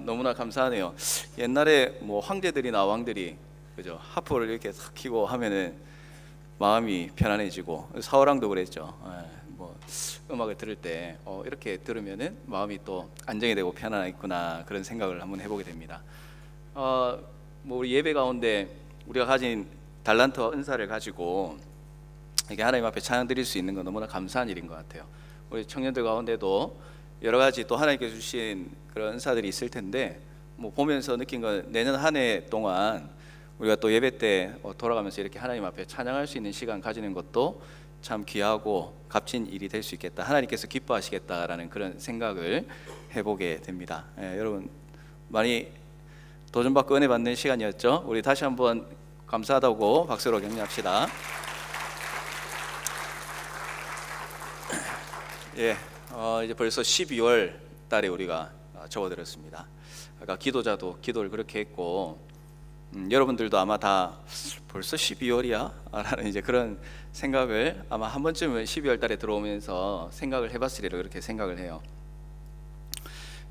너무나 감사하네요. 옛날에 뭐 황제들이나 왕들이 그죠, 하프를 이렇게 탁 키고 하면은 마음이 편안해지고, 사울왕도 그랬죠. 뭐 음악을 들을 때 이렇게 들으면은 마음이 또 안정이 되고 편안하겠구나, 그런 생각을 한번 해보게 됩니다. 뭐 우리 예배 가운데 우리가 가진 달란트 은사를 가지고 이렇게 하나님 앞에 찬양 드릴 수 있는 건 너무나 감사한 일인 것 같아요. 우리 청년들 가운데도 여러 가지 또 하나님께서 주신 그런 은사들이 있을 텐데, 뭐 보면서 느낀 건 내년 한 해 동안 우리가 또 예배 때 돌아가면서 이렇게 하나님 앞에 찬양할 수 있는 시간 가지는 것도 참 귀하고 값진 일이 될 수 있겠다, 하나님께서 기뻐하시겠다라는 그런 생각을 해보게 됩니다. 여러분 많이 도전받고 은혜 받는 시간이었죠. 우리 다시 한번 감사하다고 박수로 격려합시다. 이제 벌써 12월 달에 우리가 접어들었습니다. 아까 기도자도 기도를 그렇게 했고, 여러분들도 아마 다 벌써 12월이야? 라는 이제 그런 생각을 아마 한 번쯤은 12월 달에 들어오면서 생각을 해봤으리라, 그렇게 생각을 해요.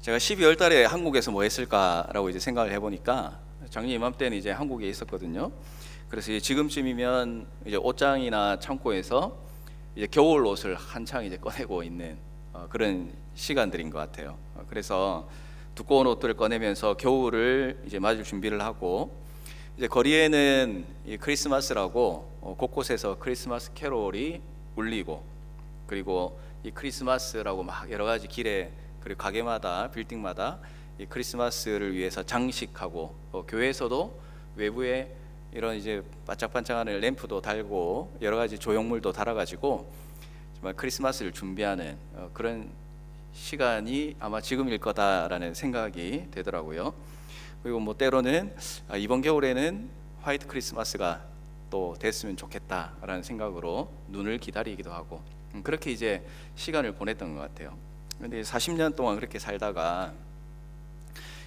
제가 12월 달에 한국에서 뭐 했을까라고 이제 생각을 해보니까, 작년 이맘때는 이제 한국에 있었거든요. 그래서 이제 지금쯤이면 이제 옷장이나 창고에서 이제 겨울 옷을 한창 이제 꺼내고 있는 그런 시간들인 것 같아요. 그래서 두꺼운 옷들을 꺼내면서 겨울을 이제 맞을 준비를 하고, 이제 거리에는 이 크리스마스라고 곳곳에서 크리스마스 캐롤이 울리고, 그리고 이 크리스마스라고 막 여러 가지 길에, 그리고 가게마다 빌딩마다 이 크리스마스를 위해서 장식하고, 교회에서도 외부에 이런 이제 반짝반짝하는 램프도 달고 여러 가지 조형물도 달아가지고 정말 크리스마스를 준비하는 그런 시간이 아마 지금일 거다라는 생각이 되더라고요. 그리고 뭐 때로는 이번 겨울에는 화이트 크리스마스가 또 됐으면 좋겠다라는 생각으로 눈을 기다리기도 하고, 그렇게 이제 시간을 보냈던 것 같아요. 근데 40년 동안 그렇게 살다가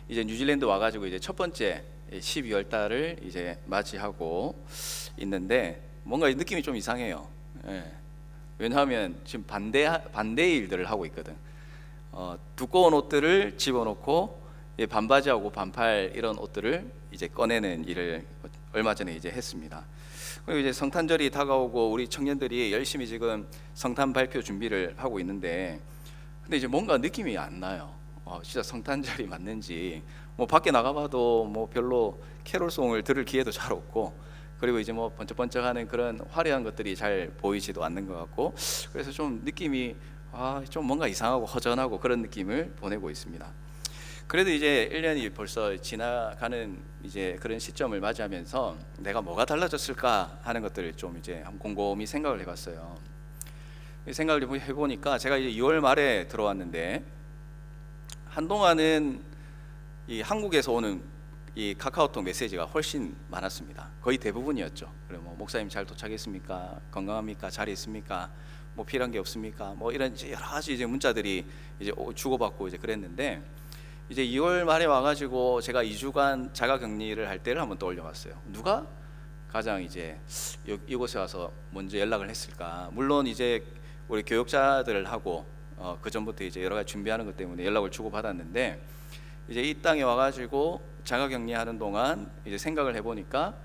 이제 뉴질랜드 와가지고 이제 첫 번째 12월 달을 이제 맞이하고 있는데, 뭔가 느낌이 좀 이상해요. 왜냐하면 지금 반대의 일들을 하고 있거든. 두꺼운 옷들을 집어넣고 반바지하고 반팔 이런 옷들을 이제 꺼내는 일을 얼마 전에 이제 했습니다. 그리고 이제 성탄절이 다가오고 우리 청년들이 열심히 지금 성탄 발표 준비를 하고 있는데, 근데 이제 뭔가 느낌이 안 나요. 진짜 성탄절이 맞는지, 뭐 밖에 나가봐도 뭐 별로 캐롤송을 들을 기회도 잘 없고, 그리고 이제 뭐 번쩍번쩍하는 그런 화려한 것들이 잘 보이지도 않는 것 같고, 그래서 좀 느낌이 좀 뭔가 이상하고 허전하고 그런 느낌을 보내고 있습니다. 그래도 이제 1년이 벌써 지나가는 이제 그런 시점을 맞이하면서 내가 뭐가 달라졌을까 하는 것들을 좀 이제 한번 곰곰이 생각을 해봤어요. 생각을 해보니까 제가 이제 2월 말에 들어왔는데, 한동안은 이 한국에서 오는 이 카카오톡 메시지가 훨씬 많았습니다. 거의 대부분이었죠. 그리고 뭐 목사님 잘 도착했습니까? 건강합니까? 잘 있습니까? 뭐 필요한 게 없습니까? 뭐 이런 여러 가지 이제 문자들이 이제 주고받고 이제 그랬는데, 이제 2월 말에 와가지고 제가 2주간 자가격리를 할 때를 한번 떠올려봤어요. 누가 가장 이제 이곳에 와서 먼저 연락을 했을까? 물론 이제 우리 교육자들하고 그 전부터 이제 여러 가지 준비하는 것 때문에 연락을 주고 받았는데, 이제 이 땅에 와가지고 자가격리하는 동안 이제 생각을 해보니까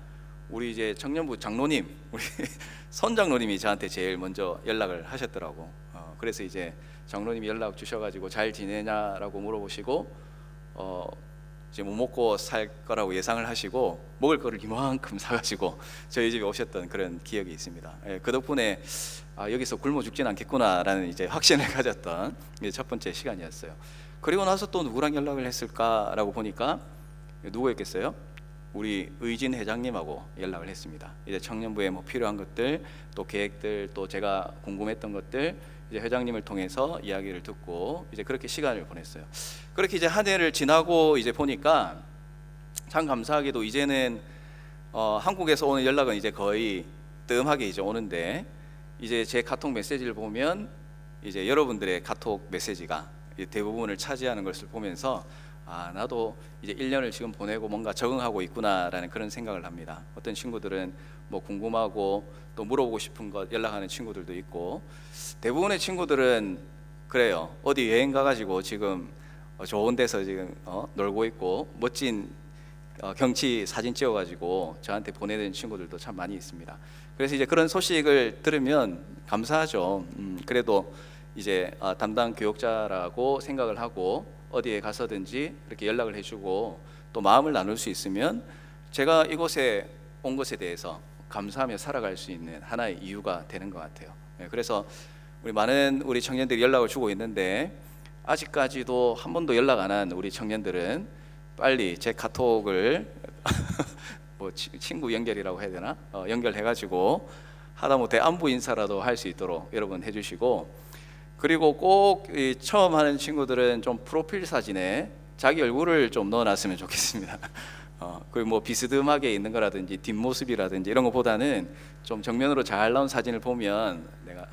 우리 이제 청년부 장로님, 우리 선 장로님이 저한테 제일 먼저 연락을 하셨더라고. 그래서 이제 장로님이 연락 주셔가지고 잘 지내냐라고 물어보시고, 이제 뭐 먹고 살 거라고 예상을 하시고 먹을 거를 이만큼 사가지고 저희 집에 오셨던 그런 기억이 있습니다. 그 덕분에 여기서 굶어 죽진 않겠구나라는 이제 확신을 가졌던 첫 번째 시간이었어요. 그리고 나서 또 누구랑 연락을 했을까라고 보니까 누구였겠어요? 우리 의진 회장님하고 연락을 했습니다. 이제 청년부에 뭐 필요한 것들, 또 계획들, 또 제가 궁금했던 것들 이제 회장님을 통해서 이야기를 듣고 이제 그렇게 시간을 보냈어요. 그렇게 이제 한 해를 지나고 이제 보니까 참 감사하게도 이제는 한국에서 오는 연락은 이제 거의 뜸하게 이제 오는데, 이제 제 카톡 메시지를 보면 이제 여러분들의 카톡 메시지가 대부분을 차지하는 것을 보면서 나도 이제 1년을 지금 보내고 뭔가 적응하고 있구나라는 그런 생각을 합니다. 어떤 친구들은 뭐 궁금하고 또 물어보고 싶은 것 연락하는 친구들도 있고, 대부분의 친구들은 그래요. 어디 여행 가가지고 지금 좋은 데서 지금 놀고 있고 멋진 경치 사진 찍어가지고 저한테 보내는 친구들도 참 많이 있습니다. 그래서 이제 그런 소식을 들으면 감사하죠. 그래도 이제 담당 교육자라고 생각을 하고 어디에 가서든지 이렇게 연락을 해주고 또 마음을 나눌 수 있으면 제가 이곳에 온 것에 대해서 감사하며 살아갈 수 있는 하나의 이유가 되는 것 같아요. 그래서 많은 우리 청년들이 연락을 주고 있는데 아직까지도 한 번도 연락 안 한 우리 청년들은 빨리 제 카톡을 뭐 친구 연결이라고 해야 되나? 연결해가지고 하다못해 안부 인사라도 할 수 있도록 여러분 해주시고, 그리고 꼭 처음 하는 친구들은 좀 프로필 사진에 자기 얼굴을 좀 넣어놨으면 좋겠습니다. 그리고 뭐 비스듬하게 있는 거라든지 뒷모습이라든지 이런 것보다는 좀 정면으로 잘 나온 사진을 보면 내가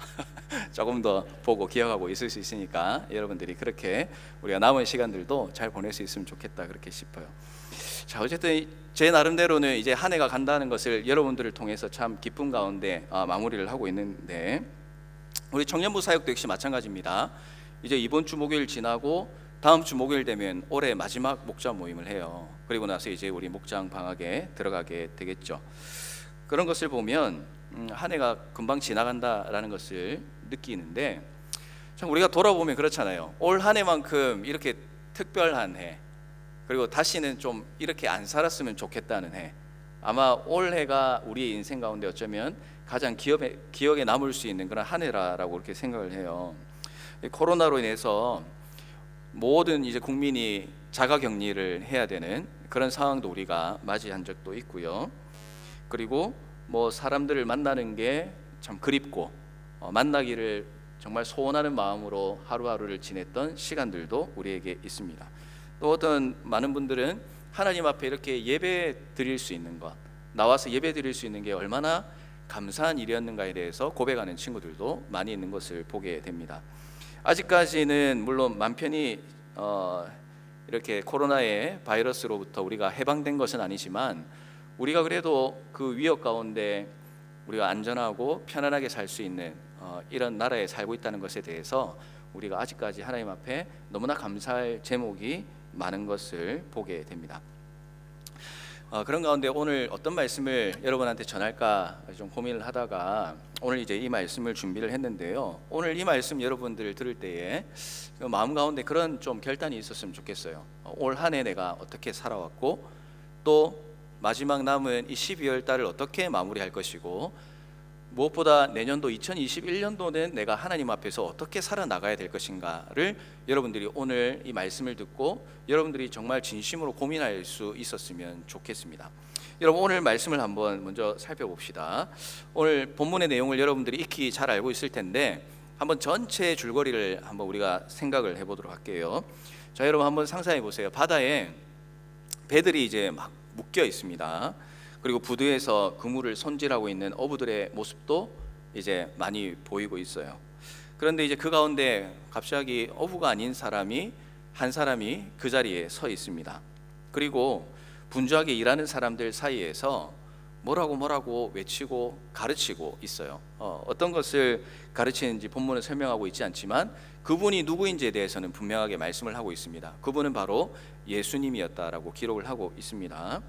조금 더 보고 기억하고 있을 수 있으니까 여러분들이 그렇게 우리가 남은 시간들도 잘 보낼 수 있으면 좋겠다 그렇게 싶어요. 자, 어쨌든 제 나름대로는 이제 한 해가 간다는 것을 여러분들을 통해서 참 기쁨 가운데 마무리를 하고 있는데, 우리 청년부 사역도 역시 마찬가지입니다. 이제 이번 주 목요일 지나고 다음 주 목요일 되면 올해 마지막 목자 모임을 해요. 그리고 나서 이제 우리 목장 방학에 들어가게 되겠죠. 그런 것을 보면 한 해가 금방 지나간다라는 것을 느끼는데, 참 우리가 돌아보면 그렇잖아요. 올 한 해만큼 이렇게 특별한 해, 그리고 다시는 좀 이렇게 안 살았으면 좋겠다는 해, 아마 올해가 우리의 인생 가운데 어쩌면 가장 기억에 남을 수 있는 그런 한 해라고 그렇게 생각을 해요. 코로나로 인해서 모든 이제 국민이 자가격리를 해야 되는 그런 상황도 우리가 맞이한 적도 있고요. 그리고 뭐 사람들을 만나는 게 참 그립고 만나기를 정말 소원하는 마음으로 하루하루를 지냈던 시간들도 우리에게 있습니다. 또 어떤 많은 분들은 하나님 앞에 이렇게 예배 드릴 수 있는 것, 나와서 예배 드릴 수 있는 게 얼마나 감사한 일이었는가에 대해서 고백하는 친구들도 많이 있는 것을 보게 됩니다. 아직까지는 물론 맘 편히 이렇게 코로나의 바이러스로부터 우리가 해방된 것은 아니지만, 우리가 그래도 그 위협 가운데 우리가 안전하고 편안하게 살 수 있는 이런 나라에 살고 있다는 것에 대해서 우리가 아직까지 하나님 앞에 너무나 감사할 제목이 많은 것을 보게 됩니다. 그런 가운데 오늘 어떤 말씀을 여러분한테 전할까 좀 고민을 하다가 오늘 이제 이 말씀을 준비를 했는데요. 오늘 이 말씀 여러분들 들을 때에 마음 가운데 그런 좀 결단이 있었으면 좋겠어요. 올 한 해 내가 어떻게 살아왔고, 또 마지막 남은 이 12월 달을 어떻게 마무리할 것이고, 무엇보다 내년도 2021년도는 내가 하나님 앞에서 어떻게 살아나가야 될 것인가를 여러분들이 오늘 이 말씀을 듣고 여러분들이 정말 진심으로 고민할 수 있었으면 좋겠습니다. 여러분, 오늘 말씀을 한번 먼저 살펴봅시다. 오늘 본문의 내용을 여러분들이 익히 잘 알고 있을 텐데 한번 전체 줄거리를 한번 우리가 생각을 해보도록 할게요. 자, 여러분 한번 상상해 보세요. 바다에 배들이 이제 막 묶여 있습니다. 그리고 부두에서 그물을 손질하고 있는 어부들의 모습도 이제 많이 보이고 있어요. 그런데 이제 그 가운데 갑자기 어부가 아닌 한 사람이 그 자리에 서 있습니다. 그리고 분주하게 일하는 사람들 사이에서 뭐라고 외치고 가르치고 있어요. 어떤 것을 가르치는지 본문은 설명하고 있지 않지만 그분이 누구인지에 대해서는 분명하게 말씀을 하고 있습니다. 그분은 바로 예수님이었다라고 기록을 하고 있습니다.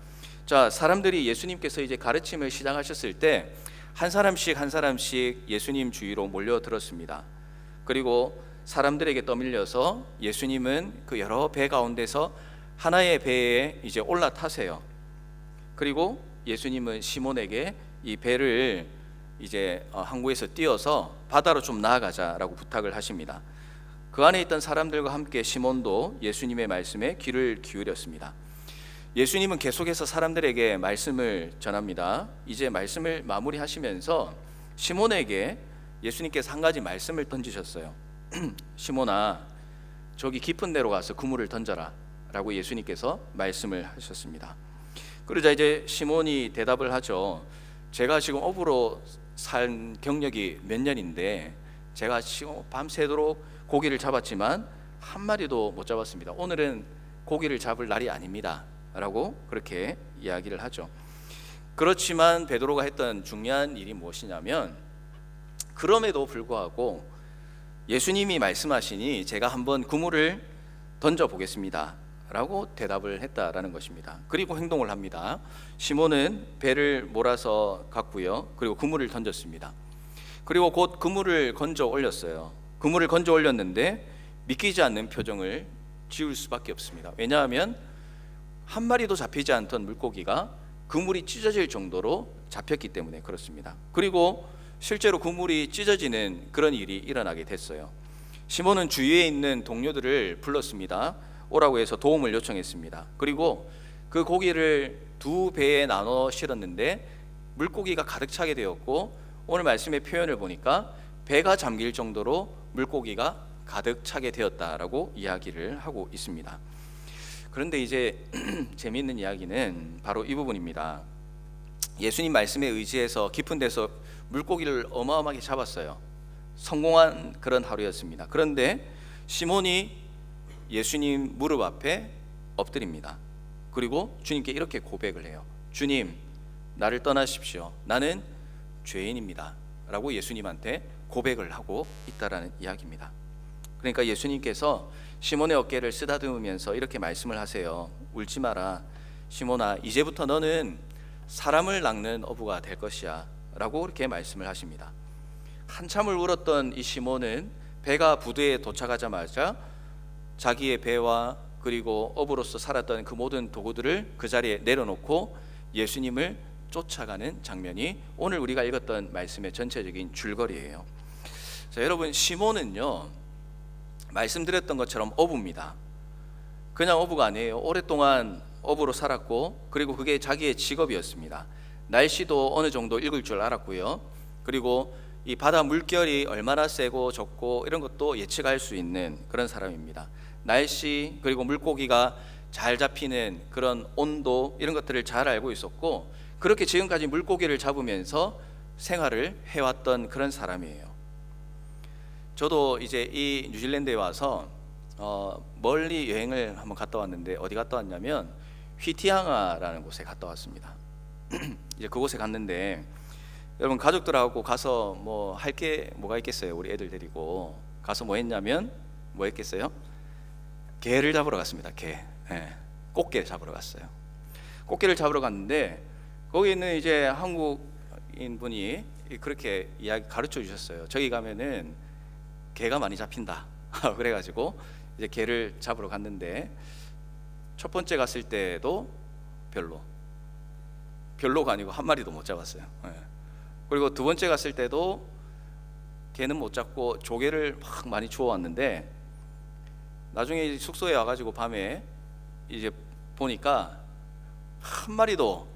자, 사람들이 예수님께서 이제 가르침을 시작하셨을 때 한 사람씩 예수님 주위로 몰려들었습니다. 그리고 사람들에게 떠밀려서 예수님은 그 여러 배 가운데서 하나의 배에 이제 올라타세요. 그리고 예수님은 시몬에게 이 배를 이제 항구에서 띄어서 바다로 좀 나아가자라고 부탁을 하십니다. 그 안에 있던 사람들과 함께 시몬도 예수님의 말씀에 귀를 기울였습니다. 예수님은 계속해서 사람들에게 말씀을 전합니다. 이제 말씀을 마무리하시면서 시몬에게 예수님께서 한 가지 말씀을 던지셨어요. 시몬아, 저기 깊은 데로 가서 그물을 던져라 라고 예수님께서 말씀을 하셨습니다. 그러자 이제 시몬이 대답을 하죠. 제가 지금 어부로 산 경력이 몇 년인데 제가 지금 밤새도록 고기를 잡았지만 한 마리도 못 잡았습니다. 오늘은 고기를 잡을 날이 아닙니다 라고 그렇게 이야기를 하죠. 그렇지만 베드로가 했던 중요한 일이 무엇이냐면, 그럼에도 불구하고 예수님이 말씀하시니 제가 한번 그물을 던져보겠습니다 라고 대답을 했다라는 것입니다. 그리고 행동을 합니다. 시몬은 배를 몰아서 갔고요. 그리고 그물을 던졌습니다. 그리고 곧 그물을 건져 올렸어요. 그물을 건져 올렸는데 믿기지 않는 표정을 지을 수밖에 없습니다. 왜냐하면 한 마리도 잡히지 않던 물고기가 그물이 찢어질 정도로 잡혔기 때문에 그렇습니다. 그리고 실제로 그물이 찢어지는 그런 일이 일어나게 됐어요. 시몬은 주위에 있는 동료들을 불렀습니다. 오라고 해서 도움을 요청했습니다. 그리고 그 고기를 두 배에 나눠 실었는데 물고기가 가득 차게 되었고, 오늘 말씀의 표현을 보니까 배가 잠길 정도로 물고기가 가득 차게 되었다라고 이야기를 하고 있습니다. 그런데 이제 재미있는 이야기는 바로 이 부분입니다. 예수님 말씀에 의지해서 깊은 데서 물고기를 어마어마하게 잡았어요. 성공한 그런 하루였습니다. 그런데 시몬이 예수님 무릎 앞에 엎드립니다. 그리고 주님께 이렇게 고백을 해요. 주님, 나를 떠나십시오. 나는 죄인입니다 라고 예수님한테 고백을 하고 있다라는 이야기입니다. 그러니까 예수님께서 시몬의 어깨를 쓰다듬으면서 이렇게 말씀을 하세요. 울지 마라. 시몬아, 이제부터 너는 사람을 낚는 어부가 될 것이야 라고 그렇게 말씀을 하십니다. 한참을 울었던 이 시몬은 배가 부두에 도착하자마자 자기의 배와 그리고 어부로서 살았던 그 모든 도구들을 그 자리에 내려놓고 예수님을 쫓아가는 장면이 오늘 우리가 읽었던 말씀의 전체적인 줄거리예요. 자, 여러분, 시몬은요, 말씀드렸던 것처럼 어부입니다. 그냥 어부가 아니에요. 오랫동안 어부로 살았고, 그리고 그게 자기의 직업이었습니다. 날씨도 어느 정도 읽을 줄 알았고요. 그리고 이 바다 물결이 얼마나 세고 적고 이런 것도 예측할 수 있는 그런 사람입니다. 날씨, 그리고 물고기가 잘 잡히는 그런 온도, 이런 것들을 잘 알고 있었고, 그렇게 지금까지 물고기를 잡으면서 생활을 해왔던 그런 사람이에요. 저도 이제 이 뉴질랜드에 와서 멀리 여행을 한번 갔다 왔는데, 어디 갔다 왔냐면 휘티앙아라는 곳에 갔다 왔습니다. 이제 그곳에 갔는데, 여러분, 가족들하고 가서 뭐 할 게 뭐가 있겠어요? 우리 애들 데리고 가서 뭐 했냐면, 뭐 했겠어요? 개를 잡으러 갔습니다. 개, 꽃게 잡으러 갔어요. 꽃게를 잡으러 갔는데, 거기는 이제 한국인 분이 그렇게 이야기 가르쳐 주셨어요. 저기 가면은 개가 많이 잡힌다. 그래가지고 이제 개를 잡으러 갔는데, 첫 번째 갔을 때도 별로가 아니고 한 마리도 못 잡았어요. 그리고 두 번째 갔을 때도 개는 못 잡고 조개를 막 많이 주워 왔는데, 나중에 숙소에 와가지고 밤에 이제 보니까 한 마리도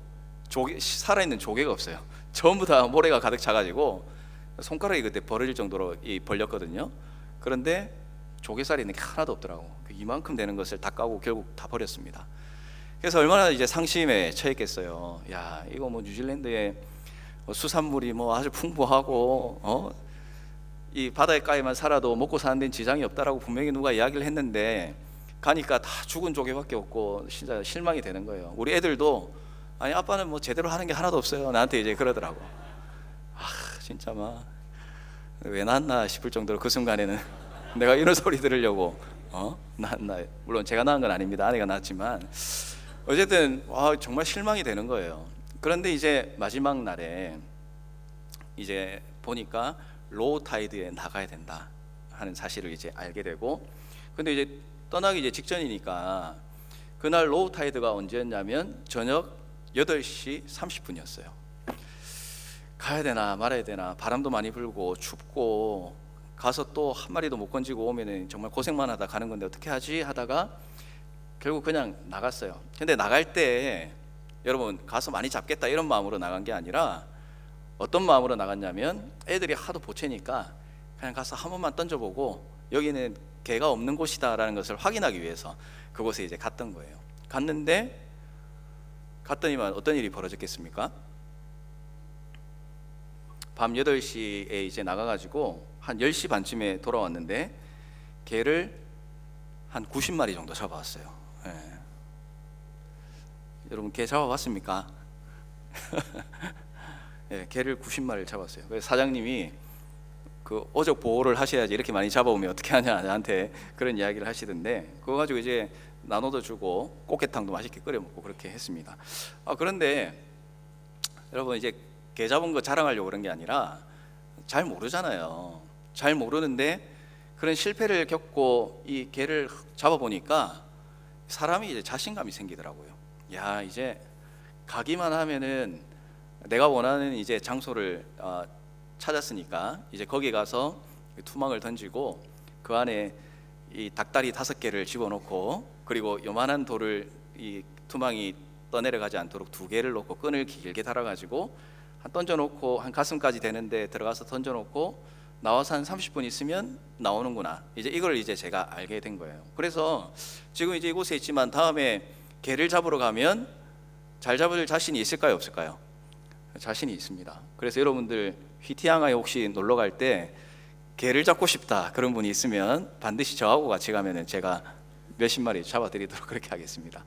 살아있는 조개가 없어요. 전부 다 모래가 가득 차가지고 손가락이 그때 벌어질 정도로 벌렸거든요. 그런데 조개살이 있는 게 하나도 없더라고. 이만큼 되는 것을 다 까고 결국 다 버렸습니다. 그래서 얼마나 이제 상심에 처했겠어요. 야, 이거 뭐 뉴질랜드에 수산물이 뭐 아주 풍부하고 이 바닷가에만 살아도 먹고 사는 데는 지장이 없다라고 분명히 누가 이야기를 했는데, 가니까 다 죽은 조개밖에 없고 진짜 실망이 되는 거예요. 우리 애들도, 아니 아빠는 뭐 제대로 하는 게 하나도 없어요, 나한테 이제 그러더라고. 진짜 막 왜 낳았나 싶을 정도로 그 순간에는 내가 이런 소리 들으려고 물론 제가 낳은 건 아닙니다. 아내가 낳았지만 어쨌든 정말 실망이 되는 거예요. 그런데 이제 마지막 날에 이제 보니까 로우 타이드에 나가야 된다 하는 사실을 이제 알게 되고, 근데 이제 떠나기 이제 직전이니까, 그날 로우 타이드가 언제였냐면 저녁 8시 30분이었어요. 가야 되나 말아야 되나, 바람도 많이 불고 춥고, 가서 또 한 마리도 못 건지고 오면은 정말 고생만 하다 가는 건데 어떻게 하지 하다가 결국 그냥 나갔어요. 근데 나갈 때 여러분, 가서 많이 잡겠다 이런 마음으로 나간 게 아니라, 어떤 마음으로 나갔냐면, 애들이 하도 보채니까 그냥 가서 한 번만 던져보고 여기는 개가 없는 곳이다라는 것을 확인하기 위해서 그곳에 이제 갔던 거예요. 갔는데 갔더니만 어떤 일이 벌어졌겠습니까? 밤 8시에 이제 나가가지고 한 10시 반쯤에 돌아왔는데 개를 한 90마리 정도 잡아왔어요. 여러분, 개 잡아봤습니까? 개를 90마리를 잡았어요. 그래서 사장님이 그 어적 보호를 하셔야지 이렇게 많이 잡아오면 어떻게 하냐 나한테 그런 이야기를 하시던데, 그거 가지고 이제 나눠도 주고 꽃게탕도 맛있게 끓여 먹고 그렇게 했습니다. 그런데 여러분, 이제 게 잡은 거 자랑하려고 그런 게 아니라 잘 모르잖아요. 잘 모르는데 그런 실패를 겪고 이 게를 잡아보니까 사람이 이제 자신감이 생기더라고요. 야, 이제 가기만 하면은 내가 원하는 이제 장소를 찾았으니까 이제 거기 가서 투망을 던지고 그 안에 이 닭다리 5개를 집어넣고, 그리고 요만한 돌을 이 투망이 떠내려가지 않도록 2개를 놓고 끈을 길게 달아가지고 한 던져놓고 한 가슴까지 되는데 들어가서 던져놓고 나와서 한 30분 있으면 나오는구나. 이제 이걸 이제 제가 알게 된 거예요. 그래서 지금 이제 이곳에 있지만 다음에 개를 잡으러 가면 잘 잡을 자신이 있을까요, 없을까요? 자신이 있습니다. 그래서 여러분들 휘티앙아에 혹시 놀러 갈 때 개를 잡고 싶다 그런 분이 있으면 반드시 저하고 같이 가면은 제가 몇십 마리 잡아드리도록 그렇게 하겠습니다.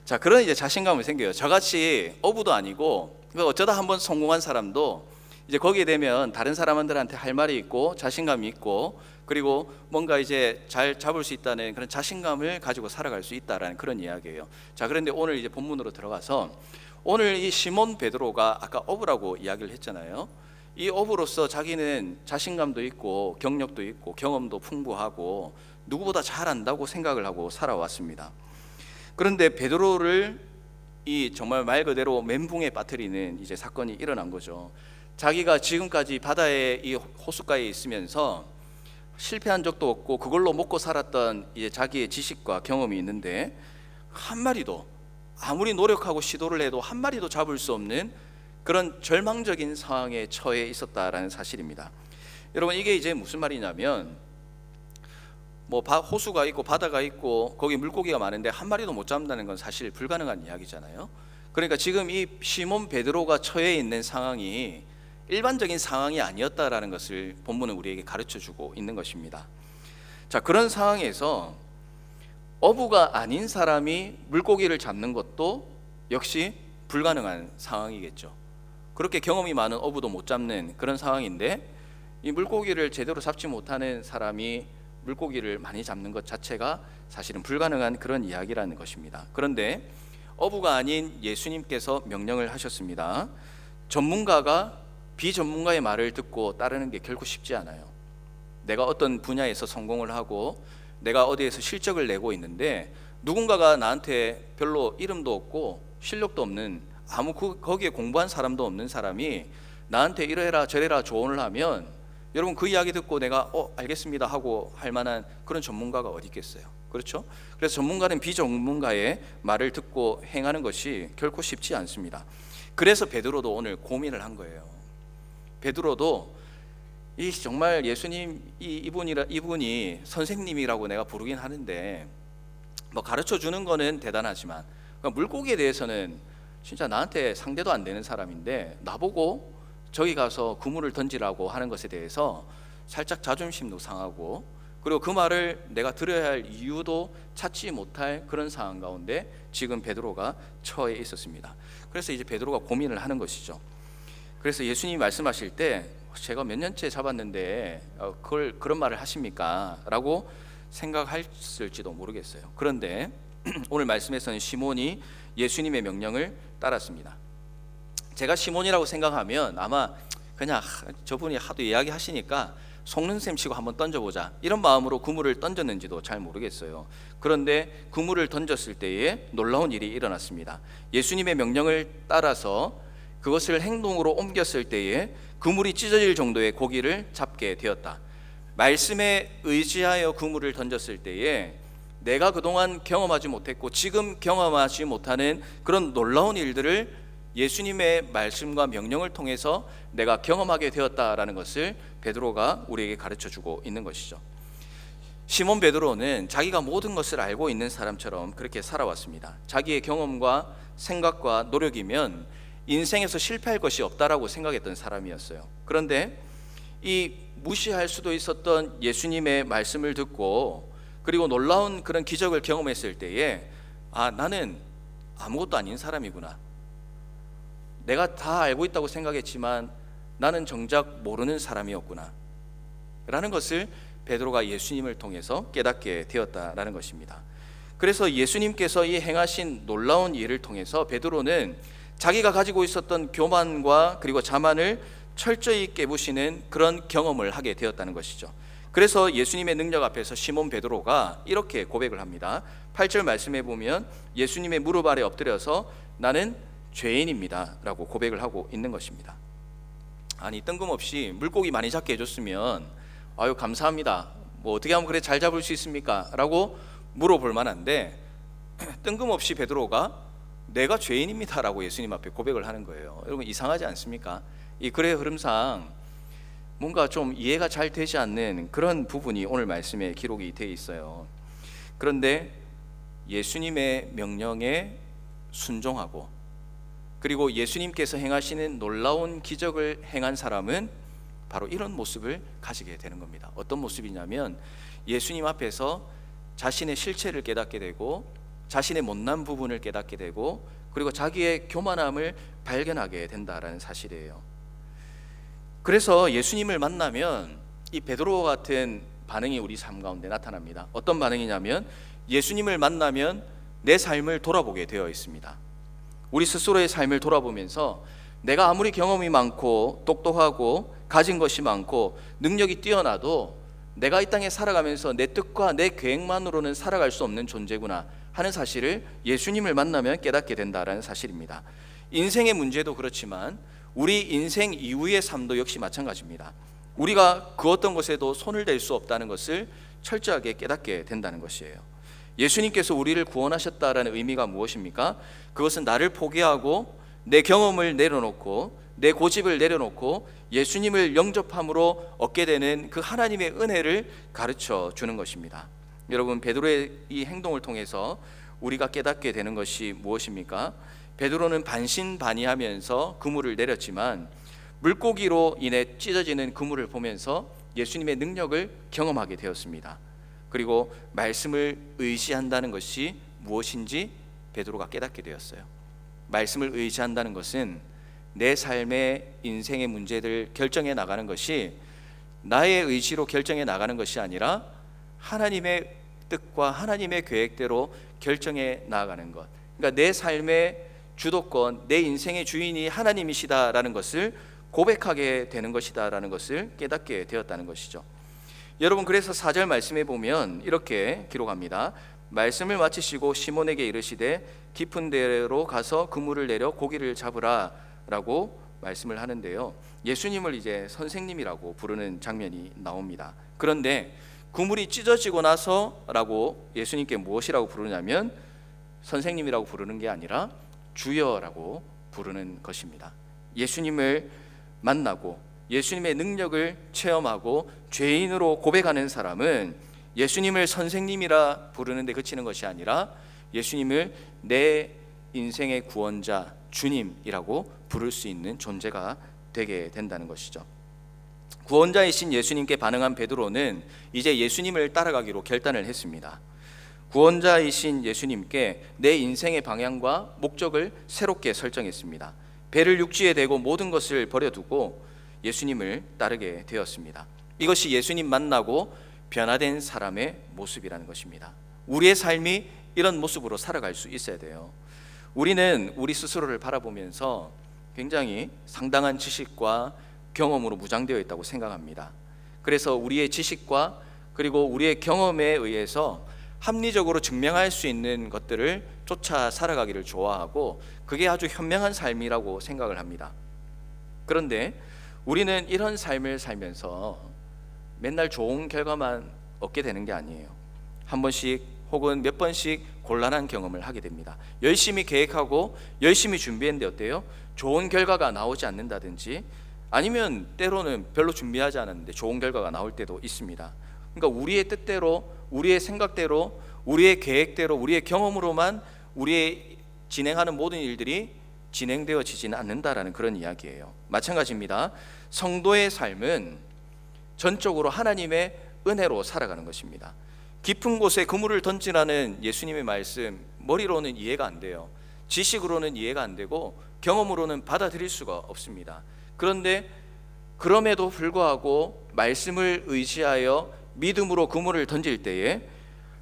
자, 그런 이제 자신감이 생겨요. 저같이 어부도 아니고 어쩌다 한번 성공한 사람도 이제 거기에 되면 다른 사람들한테 할 말이 있고 자신감이 있고, 그리고 뭔가 이제 잘 잡을 수 있다는 그런 자신감을 가지고 살아갈 수 있다라는 그런 이야기예요. 자, 그런데 오늘 이제 본문으로 들어가서 오늘 이 시몬 베드로가 아까 어부라고 이야기를 했잖아요. 이 어부로서 자기는 자신감도 있고 경력도 있고 경험도 풍부하고 누구보다 잘 안다고 생각을 하고 살아왔습니다. 그런데 베드로를 이 정말 말 그대로 멘붕에 빠뜨리는 이제 사건이 일어난 거죠. 자기가 지금까지 바다의 이 호숫가에 있으면서 실패한 적도 없고 그걸로 먹고 살았던 이제 자기의 지식과 경험이 있는데 한 마리도, 아무리 노력하고 시도를 해도 한 마리도 잡을 수 없는 그런 절망적인 상황에 처해 있었다라는 사실입니다. 여러분, 이게 이제 무슨 말이냐면 뭐 호수가 있고 바다가 있고 거기 물고기가 많은데 한 마리도 못 잡는다는 건 사실 불가능한 이야기잖아요. 그러니까 지금 이 시몬 베드로가 처해 있는 상황이 일반적인 상황이 아니었다라는 것을 본문은 우리에게 가르쳐주고 있는 것입니다. 자, 그런 상황에서 어부가 아닌 사람이 물고기를 잡는 것도 역시 불가능한 상황이겠죠. 그렇게 경험이 많은 어부도 못 잡는 그런 상황인데 이 물고기를 제대로 잡지 못하는 사람이 물고기를 많이 잡는 것 자체가 사실은 불가능한 그런 이야기라는 것입니다. 그런데 어부가 아닌 예수님께서 명령을 하셨습니다. 전문가가 비전문가의 말을 듣고 따르는 게 결코 쉽지 않아요. 내가 어떤 분야에서 성공을 하고 내가 어디에서 실적을 내고 있는데 누군가가 나한테 별로 이름도 없고 실력도 없는 거기에 공부한 사람도 없는 사람이 나한테 이래라 저래라 조언을 하면 여러분 그 이야기 듣고 내가 알겠습니다 하고 할 만한 그런 전문가가 어디 있겠어요? 그렇죠? 그래서 전문가는 비전문가의 말을 듣고 행하는 것이 결코 쉽지 않습니다. 그래서 베드로도 오늘 고민을 한 거예요. 베드로도 이 정말 예수님 이분이 선생님이라고 내가 부르긴 하는데 뭐 가르쳐 주는 거는 대단하지만 물고기에 대해서는 진짜 나한테 상대도 안 되는 사람인데 나보고 저기 가서 그물을 던지라고 하는 것에 대해서 살짝 자존심도 상하고, 그리고 그 말을 내가 들어야 할 이유도 찾지 못할 그런 상황 가운데 지금 베드로가 처해 있었습니다. 그래서 이제 베드로가 고민을 하는 것이죠. 그래서 예수님이 말씀하실 때 제가 몇 년째 잡았는데 그런 말을 하십니까? 라고 생각했을지도 모르겠어요. 그런데 오늘 말씀에서는 시몬이 예수님의 명령을 따랐습니다. 제가 시몬이라고 생각하면 아마 그냥 저분이 하도 이야기하시니까 속는 셈 치고 한번 던져보자 이런 마음으로 그물을 던졌는지도 잘 모르겠어요. 그런데 그물을 던졌을 때에 놀라운 일이 일어났습니다. 예수님의 명령을 따라서 그것을 행동으로 옮겼을 때에 그물이 찢어질 정도의 고기를 잡게 되었다. 말씀에 의지하여 그물을 던졌을 때에 내가 그동안 경험하지 못했고 지금 경험하지 못하는 그런 놀라운 일들을 예수님의 말씀과 명령을 통해서 내가 경험하게 되었다라는 것을 베드로가 우리에게 가르쳐주고 있는 것이죠. 시몬 베드로는 자기가 모든 것을 알고 있는 사람처럼 그렇게 살아왔습니다. 자기의 경험과 생각과 노력이면 인생에서 실패할 것이 없다라고 생각했던 사람이었어요. 그런데 이 무시할 수도 있었던 예수님의 말씀을 듣고 그리고 놀라운 그런 기적을 경험했을 때에 나는 아무것도 아닌 사람이구나. 내가 다 알고 있다고 생각했지만 나는 정작 모르는 사람이었구나. 라는 것을 베드로가 예수님을 통해서 깨닫게 되었다라는 것입니다. 그래서 예수님께서 이 행하신 놀라운 일을 통해서 베드로는 자기가 가지고 있었던 교만과 그리고 자만을 철저히 깨부시는 그런 경험을 하게 되었다는 것이죠. 그래서 예수님의 능력 앞에서 시몬 베드로가 이렇게 고백을 합니다. 8절 말씀해 보면 예수님의 무릎 아래 엎드려서 나는 죄인입니다 라고 고백을 하고 있는 것입니다. 아니, 뜬금없이 물고기 많이 잡게 해줬으면 아유 감사합니다, 뭐 어떻게 하면 그래 잘 잡을 수 있습니까? 라고 물어볼 만한데 뜬금없이 베드로가 내가 죄인입니다 라고 예수님 앞에 고백을 하는 거예요. 여러분, 이상하지 않습니까? 이 글의 흐름상 뭔가 좀 이해가 잘 되지 않는 그런 부분이 오늘 말씀에 기록이 되어 있어요. 그런데 예수님의 명령에 순종하고 그리고 예수님께서 행하시는 놀라운 기적을 행한 사람은 바로 이런 모습을 가지게 되는 겁니다. 어떤 모습이냐면 예수님 앞에서 자신의 실체를 깨닫게 되고 자신의 못난 부분을 깨닫게 되고 그리고 자기의 교만함을 발견하게 된다라는 사실이에요. 그래서 예수님을 만나면 이 베드로와 같은 반응이 우리 삶 가운데 나타납니다. 어떤 반응이냐면 예수님을 만나면 내 삶을 돌아보게 되어 있습니다. 우리 스스로의 삶을 돌아보면서 내가 아무리 경험이 많고 똑똑하고 가진 것이 많고 능력이 뛰어나도 내가 이 땅에 살아가면서 내 뜻과 내 계획만으로는 살아갈 수 없는 존재구나 하는 사실을 예수님을 만나면 깨닫게 된다라는 사실입니다. 인생의 문제도 그렇지만 우리 인생 이후의 삶도 역시 마찬가지입니다. 우리가 그 어떤 것에도 손을 댈 수 없다는 것을 철저하게 깨닫게 된다는 것이에요. 예수님께서 우리를 구원하셨다라는 의미가 무엇입니까? 그것은 나를 포기하고 내 경험을 내려놓고 내 고집을 내려놓고 예수님을 영접함으로 얻게 되는 그 하나님의 은혜를 가르쳐 주는 것입니다. 여러분, 베드로의 이 행동을 통해서 우리가 깨닫게 되는 것이 무엇입니까? 베드로는 반신반의하면서 그물을 내렸지만 물고기로 인해 찢어지는 그물을 보면서 예수님의 능력을 경험하게 되었습니다. 그리고 말씀을 의지한다는 것이 무엇인지 베드로가 깨닫게 되었어요. 말씀을 의지한다는 것은 내 삶의 인생의 문제들 결정해 나가는 것이 나의 의지로 결정해 나가는 것이 아니라 하나님의 뜻과 하나님의 계획대로 결정해 나가는 것. 그러니까 내 삶의 주도권, 내 인생의 주인이 하나님이시다라는 것을 고백하게 되는 것이다라는 것을 깨닫게 되었다는 것이죠. 여러분, 그래서 4절 말씀에 보면 이렇게 기록합니다. 말씀을 마치시고 시몬에게 이르시되 깊은 데로 가서 그물을 내려 고기를 잡으라 라고 말씀을 하는데요, 예수님을 이제 선생님이라고 부르는 장면이 나옵니다. 그런데 그물이 찢어지고 나서 라고 예수님께 무엇이라고 부르냐면 선생님이라고 부르는 게 아니라 주여라고 부르는 것입니다. 예수님을 만나고 예수님의 능력을 체험하고 죄인으로 고백하는 사람은 예수님을 선생님이라 부르는데 그치는 것이 아니라 예수님을 내 인생의 구원자 주님이라고 부를 수 있는 존재가 되게 된다는 것이죠. 구원자이신 예수님께 반응한 베드로는 이제 예수님을 따라가기로 결단을 했습니다. 구원자이신 예수님께 내 인생의 방향과 목적을 새롭게 설정했습니다. 배를 육지에 대고 모든 것을 버려두고 예수님을 따르게 되었습니다. 이것이 예수님 만나고 변화된 사람의 모습이라는 것입니다. 우리의 삶이 이런 모습으로 살아갈 수 있어야 돼요. 우리는 우리 스스로를 바라보면서 굉장히 상당한 지식과 경험으로 무장되어 있다고 생각합니다. 그래서 우리의 지식과 그리고 우리의 경험에 의해서 합리적으로 증명할 수 있는 것들을 쫓아 살아가기를 좋아하고 그게 아주 현명한 삶이라고 생각을 합니다. 그런데 우리는 이런 삶을 살면서 맨날 좋은 결과만 얻게 되는 게 아니에요. 한 번씩 혹은 몇 번씩 곤란한 경험을 하게 됩니다. 열심히 계획하고 열심히 준비했는데 어때요? 좋은 결과가 나오지 않는다든지 아니면 때로는 별로 준비하지 않았는데 좋은 결과가 나올 때도 있습니다. 그러니까 우리의 뜻대로, 우리의 생각대로, 우리의 계획대로, 우리의 경험으로만 우리의 진행하는 모든 일들이 진행되어지지는 않는다라는 그런 이야기예요. 마찬가지입니다. 성도의 삶은 전적으로 하나님의 은혜로 살아가는 것입니다. 깊은 곳에 그물을 던지라는 예수님의 말씀, 머리로는 이해가 안 돼요. 지식으로는 이해가 안 되고 경험으로는 받아들일 수가 없습니다. 그런데 그럼에도 불구하고 말씀을 의지하여 믿음으로 그물을 던질 때에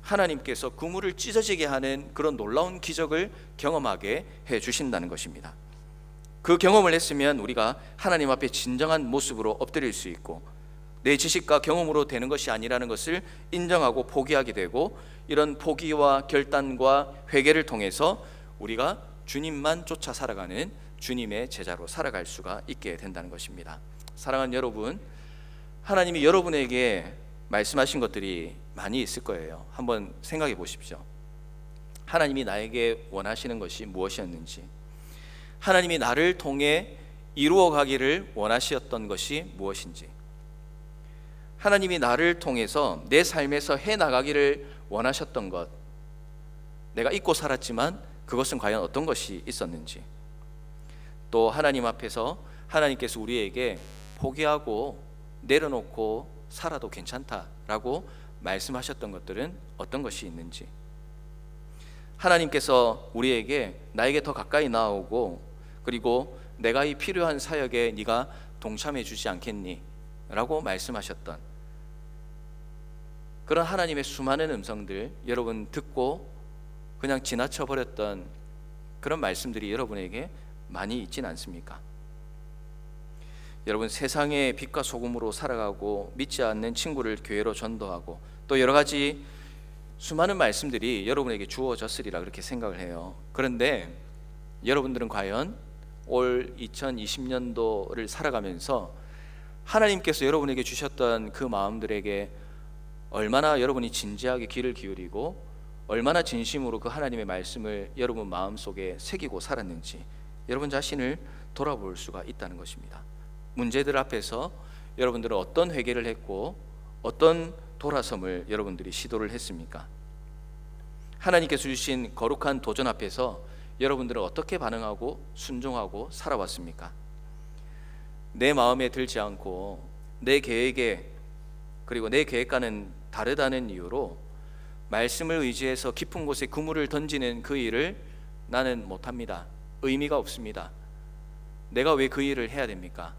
하나님께서 그물을 찢어지게 하는 그런 놀라운 기적을 경험하게 해 주신다는 것입니다. 그 경험을 했으면 우리가 하나님 앞에 진정한 모습으로 엎드릴 수 있고, 내 지식과 경험으로 되는 것이 아니라는 것을 인정하고 포기하게 되고, 이런 포기와 결단과 회개를 통해서 우리가 주님만 쫓아 살아가는 주님의 제자로 살아갈 수가 있게 된다는 것입니다. 사랑하는 여러분, 하나님이 여러분에게 말씀하신 것들이 많이 있을 거예요. 한번 생각해 보십시오. 하나님이 나에게 원하시는 것이 무엇이었는지, 하나님이 나를 통해 이루어 가기를 원하셨던 것이 무엇인지, 하나님이 나를 통해서 내 삶에서 해 나가기를 원하셨던 것, 내가 잊고 살았지만 그것은 과연 어떤 것이 있었는지, 또 하나님 앞에서 하나님께서 우리에게 포기하고 내려놓고 살아도 괜찮다라고 말씀하셨던 것들은 어떤 것이 있는지, 하나님께서 우리에게 나에게 더 가까이 나오고, 그리고 내가 이 필요한 사역에 네가 동참해 주지 않겠니? 라고 말씀하셨던 그런 하나님의 수많은 음성들, 여러분 듣고 그냥 지나쳐 버렸던 그런 말씀들이 여러분에게 많이 있진 않습니까? 여러분, 세상의 빛과 소금으로 살아가고 믿지 않는 친구를 교회로 전도하고, 또 여러 가지 수많은 말씀들이 여러분에게 주어졌으리라 그렇게 생각을 해요. 그런데 여러분들은 과연 올 2020년도를 살아가면서 하나님께서 여러분에게 주셨던 그 마음들에게 얼마나 여러분이 진지하게 귀를 기울이고 얼마나 진심으로 그 하나님의 말씀을 여러분 마음속에 새기고 살았는지 여러분 자신을 돌아볼 수가 있다는 것입니다. 문제들 앞에서 여러분들은 어떤 회개를 했고 어떤 돌아섬을 여러분들이 시도를 했습니까? 하나님께서 주신 거룩한 도전 앞에서 여러분들은 어떻게 반응하고 순종하고 살아왔습니까? 내 마음에 들지 않고 내 계획에, 그리고 내 계획과는 다르다는 이유로 말씀을 의지해서 깊은 곳에 그물을 던지는 그 일을 나는 못합니다. 의미가 없습니다. 내가 왜 그 일을 해야 됩니까?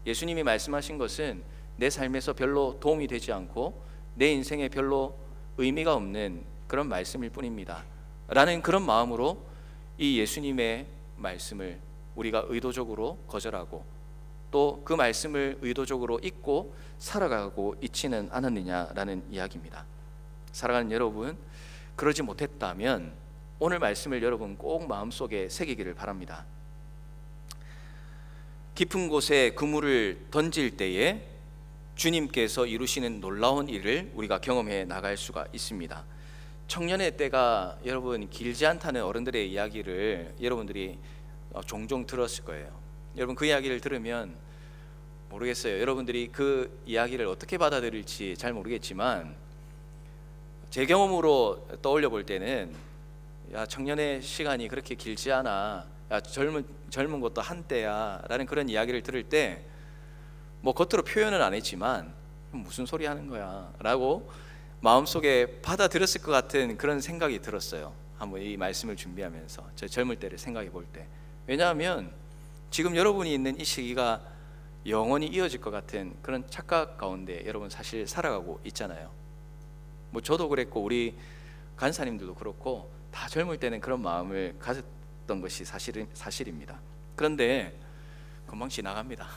예수님이 말씀하신 것은 내 삶에서 별로 도움이 되지 않고 내 인생에 별로 의미가 없는 그런 말씀일 뿐입니다 라는 그런 마음으로 이 예수님의 말씀을 우리가 의도적으로 거절하고 또 그 말씀을 의도적으로 잊고 살아가고 있지는 않았느냐라는 이야기입니다. 사랑하는 여러분, 그러지 못했다면 오늘 말씀을 여러분 꼭 마음속에 새기기를 바랍니다. 깊은 곳에 그물을 던질 때에 주님께서 이루시는 놀라운 일을 우리가 경험해 나갈 수가 있습니다. 청년의 때가 여러분 길지 않다는 어른들의 이야기를 여러분들이 종종 들었을 거예요. 여러분 그 이야기를 들으면 모르겠어요. 여러분들이 그 이야기를 어떻게 받아들일지 잘 모르겠지만 제 경험으로 떠올려 볼 때는 야, 청년의 시간이 그렇게 길지 않아. 야, 젊은 것도 한때야 라는 그런 이야기를 들을 때 뭐 겉으로 표현은 안 했지만 무슨 소리 하는 거야 라고 마음속에 받아들였을 것 같은 그런 생각이 들었어요. 한번 이 말씀을 준비하면서 제 젊을 때를 생각해 볼 때. 왜냐하면 지금 여러분이 있는 이 시기가 영원히 이어질 것 같은 그런 착각 가운데 여러분 사실 살아가고 있잖아요. 뭐 저도 그랬고 우리 간사님들도 그렇고 다 젊을 때는 그런 마음을 가졌던 것이 사실입니다. 그런데 금방 지나갑니다.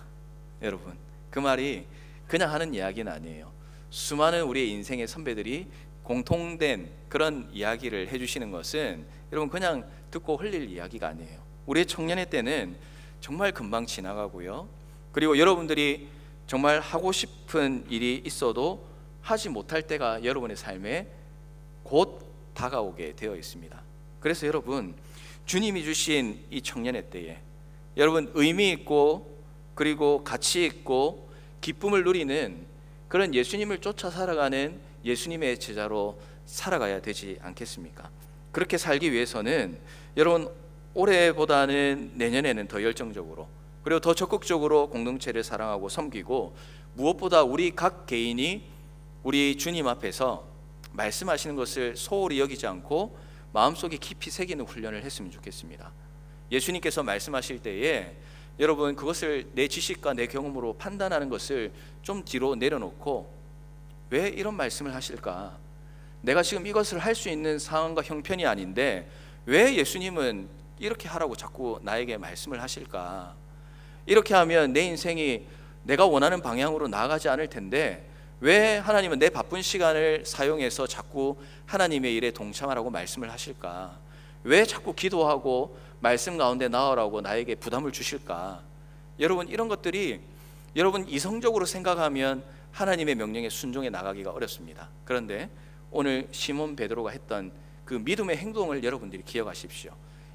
여러분 그 말이 그냥 하는 이야기는 아니에요. 수많은 우리의 인생의 선배들이 공통된 그런 이야기를 해주시는 것은 여러분 그냥 듣고 흘릴 이야기가 아니에요. 우리의 청년의 때는 정말 금방 지나가고요. 그리고 여러분들이 정말 하고 싶은 일이 있어도 하지 못할 때가 여러분의 삶에 곧 다가오게 되어 있습니다. 그래서 여러분 주님이 주신 이 청년의 때에 여러분 의미 있고 그리고 가치 있고 기쁨을 누리는 그런 예수님을 쫓아 살아가는 예수님의 제자로 살아가야 되지 않겠습니까? 그렇게 살기 위해서는 여러분 올해보다는 내년에는 더 열정적으로 그리고 더 적극적으로 공동체를 사랑하고 섬기고 무엇보다 우리 각 개인이 우리 주님 앞에서 말씀하시는 것을 소홀히 여기지 않고 마음속에 깊이 새기는 훈련을 했으면 좋겠습니다. 예수님께서 말씀하실 때에 여러분 그것을 내 지식과 내 경험으로 판단하는 것을 좀 뒤로 내려놓고 왜 이런 말씀을 하실까? 내가 지금 이것을 할 수 있는 상황과 형편이 아닌데 왜 예수님은 이렇게 하라고 자꾸 나에게 말씀을 하실까? 이렇게 하면 내 인생이 내가 원하는 방향으로 나아가지 않을 텐데 왜 하나님은 내 바쁜 시간을 사용해서 자꾸 하나님의 일에 동참하라고 말씀을 하실까? 왜 자꾸 기도하고 말씀 가운데 나오라고 나에게 부담을 주실까? 여러분 이런 것들이 여러분 이성적으로 생각하면 하나님의 명령에 순종해 나가기가 어렵습니다. 그런데 오늘 시몬 베드로가 했던 그 믿음의 행동을 여러분들이 기억하십시오.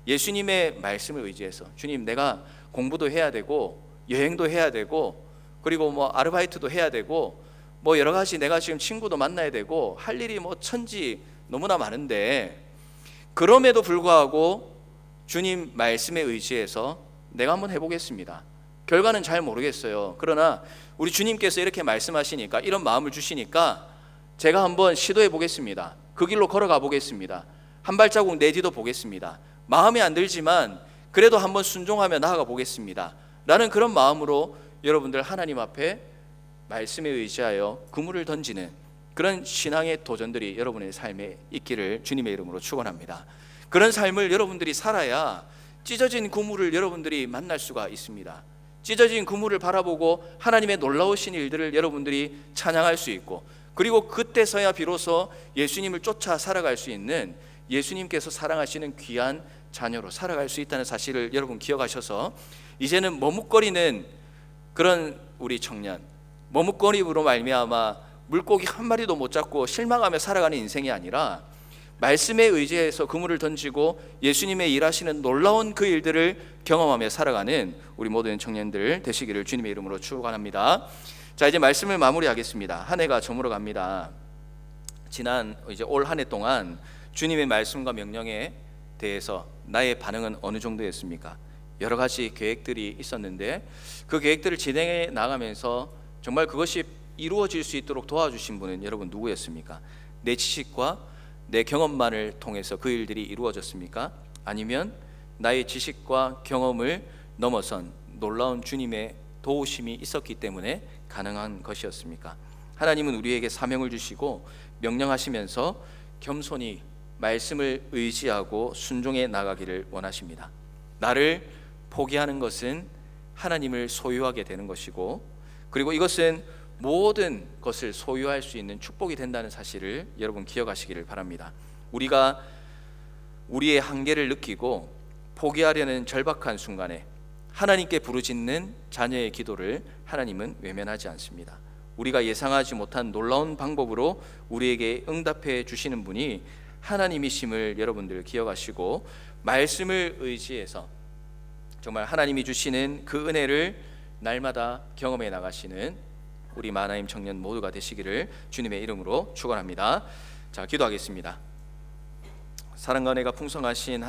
예수님의 말씀을 의지해서 주님 내가 공부도 해야 되고 여행도 해야 되고 그리고 뭐 아르바이트도 해야 되고 뭐 여러 가지 내가 지금 친구도 만나야 되고 할 일이 뭐 천지 너무나 많은데 그럼에도 불구하고 주님 말씀에 의지해서 내가 한번 해보겠습니다. 결과는 잘 모르겠어요. 그러나 우리 주님께서 이렇게 말씀하시니까 이런 마음을 주시니까 제가 한번 시도해 보겠습니다. 그 길로 걸어가 보겠습니다. 한 발자국 내디뎌 보겠습니다. 마음에 안 들지만 그래도 한번 순종하며 나아가 보겠습니다 라는 그런 마음으로 여러분들 하나님 앞에 말씀에 의지하여 그물을 던지는 그런 신앙의 도전들이 여러분의 삶에 있기를 주님의 이름으로 축원합니다. 그런 삶을 여러분들이 살아야 찢어진 그물을 여러분들이 만날 수가 있습니다. 찢어진 그물을 바라보고 하나님의 놀라우신 일들을 여러분들이 찬양할 수 있고 그리고 그때서야 비로소 예수님을 쫓아 살아갈 수 있는 예수님께서 사랑하시는 귀한 자녀로 살아갈 수 있다는 사실을 여러분 기억하셔서 이제는 머뭇거리는 그런 우리 청년, 머뭇거림으로 말미암아 물고기 한 마리도 못 잡고 실망하며 살아가는 인생이 아니라 말씀에 의지해서 그물을 던지고 예수님의 일하시는 놀라운 그 일들을 경험하며 살아가는 우리 모든 청년들 되시기를 주님의 이름으로 축원합니다. 자, 이제 말씀을 마무리하겠습니다. 한 해가 저물어 갑니다. 지난 이제 올 한 해 동안 주님의 말씀과 명령에 대해서 나의 반응은 어느 정도였습니까? 여러 가지 계획들이 있었는데 그 계획들을 진행해 나가면서 정말 그것이 이루어질 수 있도록 도와주신 분은 여러분 누구였습니까? 내 지식과 내 경험만을 통해서 그 일들이 이루어졌습니까? 아니면 나의 지식과 경험을 넘어선 놀라운 주님의 도우심이 있었기 때문에 가능한 것이었습니까? 하나님은 우리에게 사명을 주시고 명령하시면서 겸손히 말씀을 의지하고 순종해 나가기를 원하십니다. 나를 포기하는 것은 하나님을 소유하게 되는 것이고 그리고 이것은 모든 것을 소유할 수 있는 축복이 된다는 사실을 여러분 기억하시기를 바랍니다. 우리가 우리의 한계를 느끼고 포기하려는 절박한 순간에 하나님께 부르짖는 자녀의 기도를 하나님은 외면하지 않습니다. 우리가 예상하지 못한 놀라운 방법으로 우리에게 응답해 주시는 분이 하나님이심을 여러분들 기억하시고 말씀을 의지해서 정말 하나님이 주시는 그 은혜를 날마다 경험해 나가시는 우리 마나임 청년 모두가 되시기를 주님의 이름으로 축원합니다. 자, 기도하겠습니다. 사랑과 은혜가 풍성하신